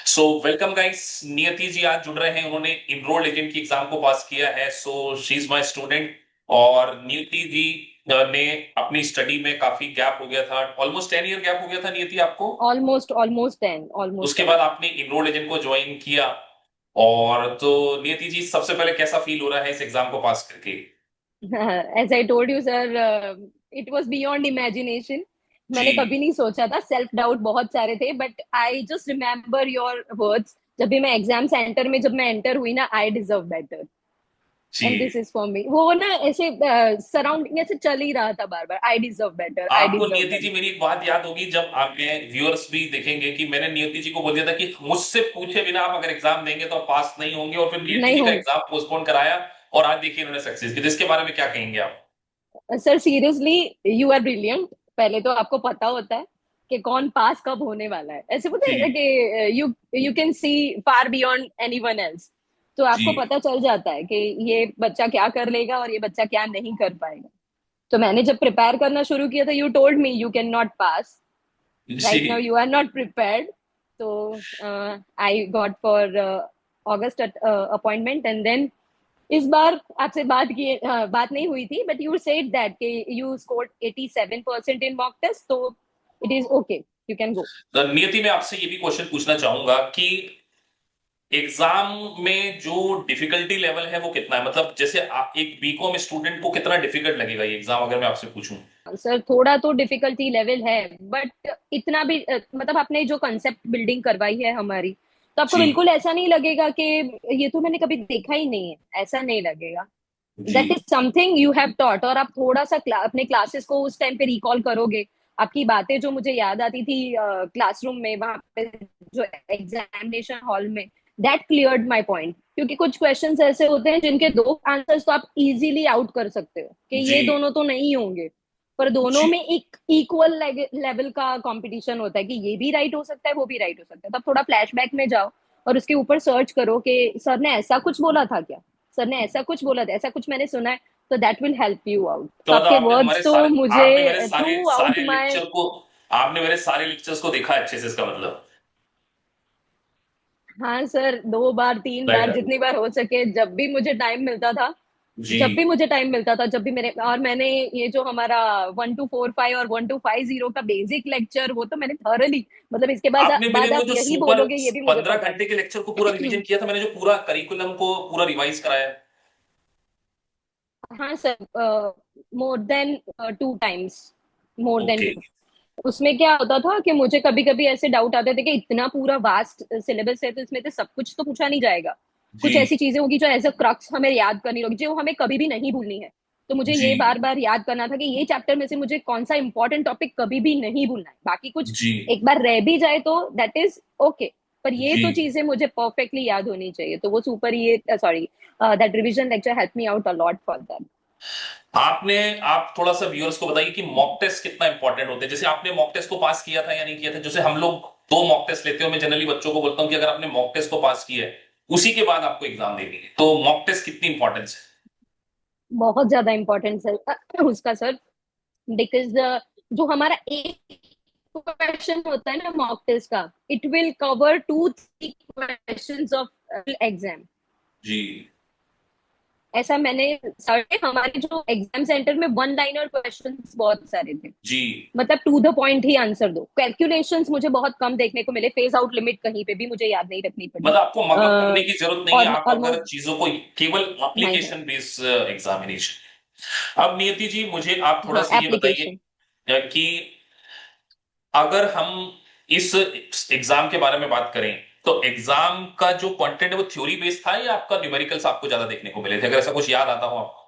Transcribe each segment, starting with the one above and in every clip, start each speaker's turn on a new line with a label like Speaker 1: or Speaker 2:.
Speaker 1: So welcome guys. नियति जी आज जुड़ रहे हैं। उन्होंने इनरोल्ड एजेंट की एग्जाम को पास किया है। So she is my student. और नियति जी ने अपनी स्टडी में काफी गैप हो गया था। ऑलमोस्ट 10 ईयर गैप हो गया था नियति आपको।
Speaker 2: ऑलमोस्ट टेन, ऑलमोस्ट
Speaker 1: उसके
Speaker 2: टेन।
Speaker 1: बाद आपने इनरोल्ड एजेंट को ज्वाइन किया। और तो नियति जी सबसे पहले कैसा फील हो रहा है इस एग्जाम को पास करके?
Speaker 2: As I told you sir, it was beyond imagination. मैंने
Speaker 1: जी
Speaker 2: कभी नहीं सोचा था। सेल्फ डाउट बहुत सारे थे, but I just remember your words. जब भी मैं एग्जाम सेंटर में जब मैं एंटर हुई ना, आई डिजर्व बेटर एंड
Speaker 1: जी।
Speaker 2: This is for me. वो ना ऐसे सराउंडिंग ऐसे चल ही रहा था बार बार, आई डिजर्व बेटर, आई
Speaker 1: आपको
Speaker 2: डिजर्व
Speaker 1: नियति जी
Speaker 2: बेटर।
Speaker 1: मेरी एक बात याद होगी, जब आपने व्यूअर्स भी देखेंगे कि मैंने नियति जी को बोल दिया था कि मुझसे पूछे बिना आप अगर एग्जाम देंगे तो आप पास नहीं होंगे, और फिर नियति
Speaker 2: नहीं
Speaker 1: जी का
Speaker 2: होंगे
Speaker 1: एग्जाम पोस्टपोन कराया। और आज देखिए उन्होंने सक्सेस की। तो इसके बारे में क्या कहेंगे आप?
Speaker 2: Sir. Seriously, you are brilliant. पहले तो आपको पता होता है कि कौन पास कब होने वाला है। ऐसे पता है ना
Speaker 1: जी
Speaker 2: कि you you can see far beyond anyone else. तो
Speaker 1: जी
Speaker 2: आपको पता चल जाता है कि ये बच्चा क्या कर लेगा और ये बच्चा क्या नहीं कर पाएगा। तो मैंने जब प्रिपेयर करना शुरू किया था, you told me you can not pass.
Speaker 1: जी।
Speaker 2: Right now you are not prepared. तो I got for August appointment, and then इस बार आपसे बात नहीं हुई थी, बट यू सेड दैट कि you scored 87% in mock test, तो it is okay, you can go.
Speaker 1: तो नियति मैं आपसे ये भी क्वेश्चन पूछना चाहूंगा कि एग्जाम में जो डिफिकल्टी लेवल है वो कितना है, मतलब जैसे एक बीकॉम स्टूडेंट को कितना डिफिकल्ट लगेगा ये एग्जाम, अगर मैं आपसे पूछूं?
Speaker 2: सर थोड़ा तो डिफिकल्टी लेवल है, बट इतना भी मतलब आपने जो कंसेप्ट बिल्डिंग करवाई है हमारी, तो आपको
Speaker 1: जी
Speaker 2: बिल्कुल ऐसा नहीं लगेगा कि ये तो मैंने कभी देखा ही नहीं है, ऐसा नहीं लगेगा।
Speaker 1: जी
Speaker 2: that is something you have taught. और आप थोड़ा सा अपने क्लासेस को उस टाइम पे रिकॉल करोगे, आपकी बातें जो मुझे याद आती थी क्लासरूम में, वहां पे जो एग्जामिनेशन हॉल में, दैट क्लियर्ड माय पॉइंट। क्योंकि कुछ क्वेश्चंस ऐसे होते हैं जिनके दो आंसर्स तो आप इजीली आउट कर सकते हो कि
Speaker 1: जी
Speaker 2: ये दोनों तो नहीं होंगे, पर दोनों
Speaker 1: जी।
Speaker 2: में एक इक्वल लेवल का कंपटीशन होता है कि ये भी राइट हो सकता है, वो भी राइट हो सकता है। तब थोड़ा फ्लैशबैक में जाओ और उसके ऊपर सर्च करो कि सर ने ऐसा कुछ बोला था क्या, सर ने ऐसा कुछ बोला था, ऐसा कुछ मैंने सुना है। तो that will help you out.
Speaker 1: तो
Speaker 2: तो
Speaker 1: मतलब
Speaker 2: आपके वर्ड्स तो
Speaker 1: आपने मेरे
Speaker 2: मुझे
Speaker 1: सारे
Speaker 2: थ्रू आउट
Speaker 1: सारे
Speaker 2: माय।
Speaker 1: लेक्चर को आपने मेरे सारे लेक्चर्स को देखा अच्छे से, इसका मतलब?
Speaker 2: हाँ सर, 2 बार 3 बार
Speaker 1: राइट।
Speaker 2: जितनी बार हो सके, जब भी मुझे टाइम मिलता था,
Speaker 1: जी।
Speaker 2: जब भी मेरे और मैंने ये जो हमारा 1 to 4 5 और 1 to 5 0 का बेसिक लेक्चर, वो तो मैंने थॉरली, मतलब इसके
Speaker 1: आपने मेरे
Speaker 2: बाद
Speaker 1: वो
Speaker 2: आप
Speaker 1: जो
Speaker 2: यही
Speaker 1: सुपर
Speaker 2: बोलोगे ये भी मुझे
Speaker 1: 15
Speaker 2: पता
Speaker 1: घंटे के लेक्चर को पूरा
Speaker 2: है।
Speaker 1: रिवीजन किया था मैंने, जो पूरा करिकुलम को पूरा रिवाइज कराया।
Speaker 2: हाँ sir, more than 2 times, more than
Speaker 1: okay.
Speaker 2: 2। उसमें क्या होता था कि मुझे कभी कभी ऐसे डाउट आते थे कि इतना पूरा वास्ट सिलेबस है, तो इसमें से सब कुछ तो पूछा नहीं जाएगा। कुछ
Speaker 1: जी
Speaker 2: ऐसी चीजें होगी जो एज अ क्रक्स हमें याद करनी होगी, जो हमें कभी भी नहीं भूलनी है। तो मुझे
Speaker 1: जी
Speaker 2: ये बार बार याद करना था कि ये चैप्टर में से मुझे कौन सा इंपॉर्टेंट टॉपिक कभी भी नहीं भूलना है। बाकी कुछ
Speaker 1: जी
Speaker 2: एक बार रह भी जाए तो दैट इज ओके, पर ये
Speaker 1: जी।
Speaker 2: तो चीजें मुझे परफेक्टली याद होनी चाहिए। तो वो सुपर, ये sorry, that revision lecture help me out a lot for that.
Speaker 1: आप थोड़ा सा व्यूअर्स को बताइए कि मॉक टेस्ट कितना इंपॉर्टेंट होते हैं। जैसे आपने मॉक टेस्ट को पास किया था या नहीं किया था? जैसे हम लोग 2 मॉक टेस्ट लेते हो, मैं जनरली बच्चों को बोलता हूँ कि अगर आपने मॉक टेस्ट को पास किया है उसी के बाद आपको एग्जाम देनी है। तो मॉक टेस्ट कितनी इंपॉर्टेंस
Speaker 2: बहुत ज्यादा इंपॉर्टेंस है उसका सर। बिकॉज जो हमारा एक क्वेश्चन होता है ना मॉक टेस्ट का, it will cover 2 3 questions of exam.
Speaker 1: है? जी
Speaker 2: ऐसा मैंने सर ने, हमारे जो एग्जाम सेंटर में वन लाइनर क्वेश्चंस बहुत सारे थे।
Speaker 1: जी।
Speaker 2: मतलब टू द पॉइंट ही आंसर दो। कैलकुलेशंस मुझे बहुत कम देखने को मिले, फेज आउट लिमिट कहीं पे भी मुझे याद नहीं रखनी पड़ी।
Speaker 1: मतलब आपको मगअप करने की जरूरत नहीं है,
Speaker 2: और
Speaker 1: आप अगर
Speaker 2: ऑलमोस्ट
Speaker 1: चीजों को केवल
Speaker 2: नहीं है।
Speaker 1: Application based examination. अब नियति जी मुझे आप थोड़ा
Speaker 2: हाँ,
Speaker 1: सा ये बताइए
Speaker 2: एप्लीकेशन।
Speaker 1: कि अगर हम इस एग्जाम के बारे में बात करें तो एग्जाम का जो कंटेंट है वो थ्योरी बेस्ड था या आपका न्यूमेरिकल्स आपको ज्यादा देखने को मिले थे, अगर ऐसा कुछ याद आता हो आपको?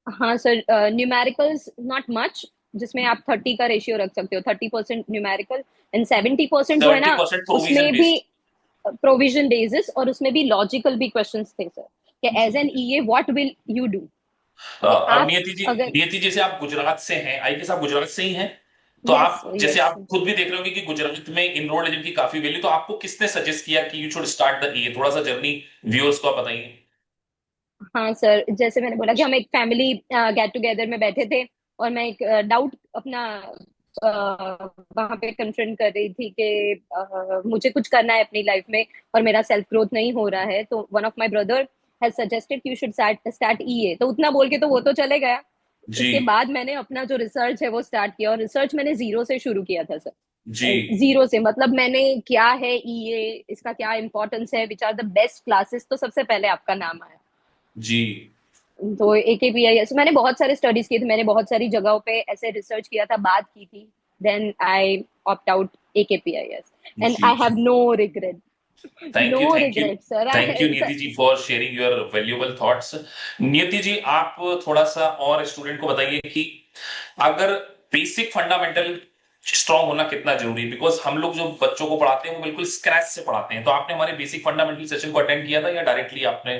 Speaker 2: हाँ सर, न्यूमेरिकल्स नॉट मच, जिसमें आप 30 का रेशियो रख सकते हो, 30% न्यूमेरिकल एंड 70% जो है ना,
Speaker 1: 70% प्रोविजन
Speaker 2: उसमें भी
Speaker 1: बेस्ड।
Speaker 2: प्रोविजन बेसिस, और उसमें भी लॉजिकल भी क्वेश्चंस थे सर, कि
Speaker 1: जी।
Speaker 2: As an EA what will you do, कि
Speaker 1: अब
Speaker 2: आप अगर।
Speaker 1: नियति जी से आप गुजरात से हैं, आई गेस आप गुजरात से ही हैं। तो
Speaker 2: यस
Speaker 1: आप जैसे
Speaker 2: यस।
Speaker 1: आप खुद भी देख रहे होंगे कि गुजरात में इनरोल्ड एजेंट की काफी वैल्यू, तो आपको किसने सजेस्ट किया कि यू शुड स्टार्ट द ईए? थोड़ा सा जर्नी व्यूअर्स को आप बताइए।
Speaker 2: हाँ सर, जैसे मैंने बोला कि हम एक फैमिली गेट टुगेदर में बैठे थे, और मैं एक डाउट अपना वहां पे कन्फ्रंट कर रही थी कि मुझे कुछ करना है अपनी लाइफ में और मेरा सेल्फ ग्रोथ नहीं हो रहा है, तो one of my brother has suggested you should start EA. तो उतना बोल के तो वो तो चले गया।
Speaker 1: जी
Speaker 2: उसके बाद मैंने अपना जो रिसर्च है वो स्टार्ट किया, और रिसर्च मैंने जीरो से शुरू किया था सर।
Speaker 1: जी
Speaker 2: जीरो से मतलब मैंने क्या है ईए, इसका क्या इंपॉर्टेंस है, which are the best classes, तो सबसे पहले आपका नाम आया।
Speaker 1: जी
Speaker 2: तो AKPIS मैंने बहुत सारे स्टडीज किए थे, मैंने बहुत सारी जगहों पे ऐसे रिसर्च किया था, बात की थी। Then I opt out AKPIS and
Speaker 1: जी
Speaker 2: आई हैव
Speaker 1: जी
Speaker 2: no regret.
Speaker 1: Thank you
Speaker 2: no
Speaker 1: thank you
Speaker 2: regret sir.
Speaker 1: Thank you Niyati ji for sharing your valuable thoughts. Niyati ji आप थोड़ा सा और स्टूडेंट को बताइए कि अगर बेसिक फंडामेंटल स्ट्रांग होना कितना जरूरी है, बिकॉज हम लोग जो बच्चों को पढ़ाते हैं वो बिल्कुल स्क्रैच से पढ़ाते हैं। तो आपने हमारे बेसिक फंडामेंटल सेशन को अटेंड किया था या डायरेक्टली आपने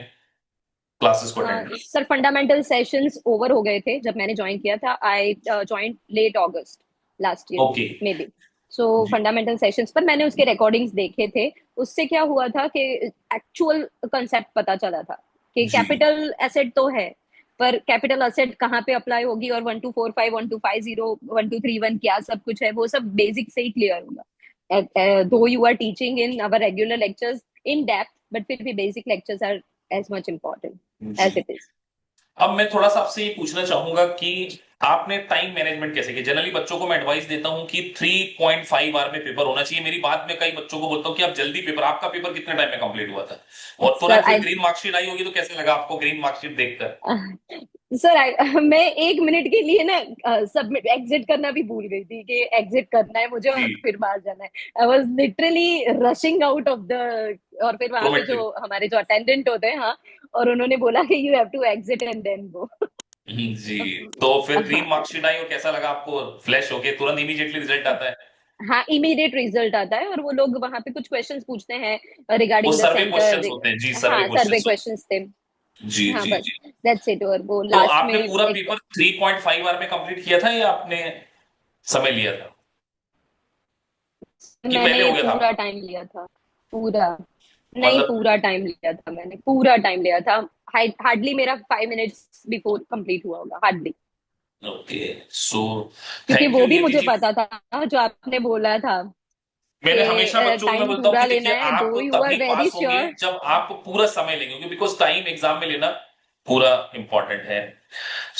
Speaker 1: क्लासेस को अटेंड किया?
Speaker 2: सर फंडामेंटल सेशंस ओवर हो गए थे जब मैंने ज्वाइन किया था। I join late August last year
Speaker 1: okay
Speaker 2: maybe. So
Speaker 1: जी
Speaker 2: फंडामेंटल सेशंस पर मैंने उसके रिकॉर्डिंग्स देखे थे। उससे क्या हुआ था कि एक्चुअल कंसेप्ट पता चला था कि
Speaker 1: जी
Speaker 2: कैपिटल एसेट तो है, पर कैपिटल एसेट कहाँ पे अप्लाई होगी, और 1245 1250 1231 क्या सब कुछ है, वो सब बेसिक से ही क्लियर होगा। Though you are teaching in our regular lectures in depth, but फिर भी basic lectures are as much important
Speaker 1: जी
Speaker 2: as it is.
Speaker 1: अब मैं थोड़ा सा आपसे ये पूछना चाहूंगा कि आपने टाइम मैनेजमेंट कैसे किया? जनरली बच्चों को मैं एडवाइस देता हूं कि 3.5 आवर में पेपर होना चाहिए। मेरी बात में कई बच्चों को बोलता हूं कि आप जल्दी पेपर, आपका पेपर कितने टाइम में कंप्लीट हुआ था? और
Speaker 2: सर
Speaker 1: तुरंत फिर
Speaker 2: आई
Speaker 1: ग्रीन मार्कशीट आई होगी, तो कैसे लगा आपको ग्रीन मार्कशीट देखकर?
Speaker 2: सर आई मैं 1 मिनट के लिए ना सबमिट एग्जिट करना भी भूल गई थी कि एग्जिट करना है मुझे
Speaker 1: जी
Speaker 2: और फिर बाहर जाना है। I was literally rushing out of the. और फिर वहां पे जो
Speaker 1: प्रोमेट्रिक
Speaker 2: हमारे जो अटेंडेंट होते हैं, हाँ, और उन्होंने बोला कि you have to exit and then go.
Speaker 1: जी तो फिर ग्रीन मार्कशीट आई और कैसा लगा आपको? फ्लैश होके तुरंत इमीडिएटली रिजल्ट आता है?
Speaker 2: हाँ, इमीडिएट रिजल्ट आता है, और वो लोग वहां पे कुछ क्वेश्चंस पूछते हैं
Speaker 1: वो
Speaker 2: regarding the
Speaker 1: survey
Speaker 2: centre.
Speaker 1: Questions होते हैं जी, सर्वे
Speaker 2: हाँ, सर्वे
Speaker 1: क्वेश्चंस होते
Speaker 2: क्वेश्चंस थे।
Speaker 1: हैं जी
Speaker 2: हाँ,
Speaker 1: जी
Speaker 2: बस
Speaker 1: जी।
Speaker 2: That's it. और वो
Speaker 1: तो
Speaker 2: लास्ट में
Speaker 1: आपने पूरा
Speaker 2: एक।
Speaker 1: पेपर 3.5 आवर में कंप्लीट किया था या आपने समय लिया था कि पहले
Speaker 2: मैंने
Speaker 1: हो गया था
Speaker 2: पूरा
Speaker 1: आपका?
Speaker 2: टाइम लिया था। पूरा। नहीं,
Speaker 1: मतलब
Speaker 2: पूरा टाइम लिया था मैंने, पूरा टाइम लिया था। हार्डली मेरा 5 मिनट्स बिफोर कंप्लीट हुआ होगा, हार्डली।
Speaker 1: ओके सो
Speaker 2: क्योंकि
Speaker 1: थैंक
Speaker 2: वो
Speaker 1: यू
Speaker 2: भी
Speaker 1: नियति
Speaker 2: मुझे
Speaker 1: जी।
Speaker 2: पता था जो आपने बोला था
Speaker 1: मैंने हमेशा
Speaker 2: कि
Speaker 1: बच्चों को मैं
Speaker 2: टाइम
Speaker 1: बोलता हूँ
Speaker 2: पूरा
Speaker 1: कि
Speaker 2: लेना
Speaker 1: देखिए
Speaker 2: है,
Speaker 1: आप
Speaker 2: दो यू आर
Speaker 1: तभी
Speaker 2: वेरी
Speaker 1: पास होंगे
Speaker 2: श्योर।
Speaker 1: जब आप पूरा समय लेंगे, बिकॉज टाइम एग्जाम में लेना पूरा इंपॉर्टेंट है।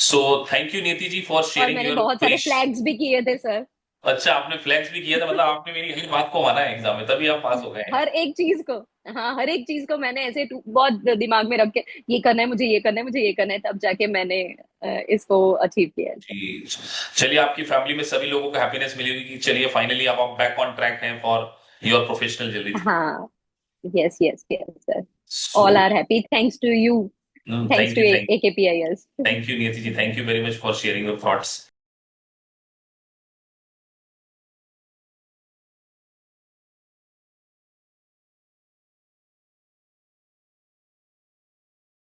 Speaker 1: So thank you Niyati ji for
Speaker 2: और
Speaker 1: शेयरिंग
Speaker 2: मैंने
Speaker 1: योर
Speaker 2: बहुत सारे
Speaker 1: प्रेश।
Speaker 2: फ्लैग्स भी किए थे सर।
Speaker 1: अच्छा आपने फ्लैक्स भी किया था, मतलब आपने मेरी हर बात को माना है एग्जाम में, तभी आप पास हो गए हैं।
Speaker 2: हर एक चीज को। हाँ, हर एक चीज को मैंने ऐसे बहुत दिमाग में रख के, ये करना है मुझे, ये करना है मुझे, ये करना है, तब जाके मैंने इसको अचीव किया है।
Speaker 1: जी चलिए, आपकी फैमिली में सभी लोगों को हैप्पीनेस मिली होगी कि चलिए फाइनली आप बैक ऑन ट्रैक हैं फॉर योर प्रोफेशनल जर्नी।
Speaker 2: हाँ, yes yes yes sir.
Speaker 1: So
Speaker 2: all are happy thanks to you. Thanks
Speaker 1: thank
Speaker 2: to
Speaker 1: you
Speaker 2: AKPIS।
Speaker 1: Thank you Niyati ji, thank you very much for sharing your thoughts.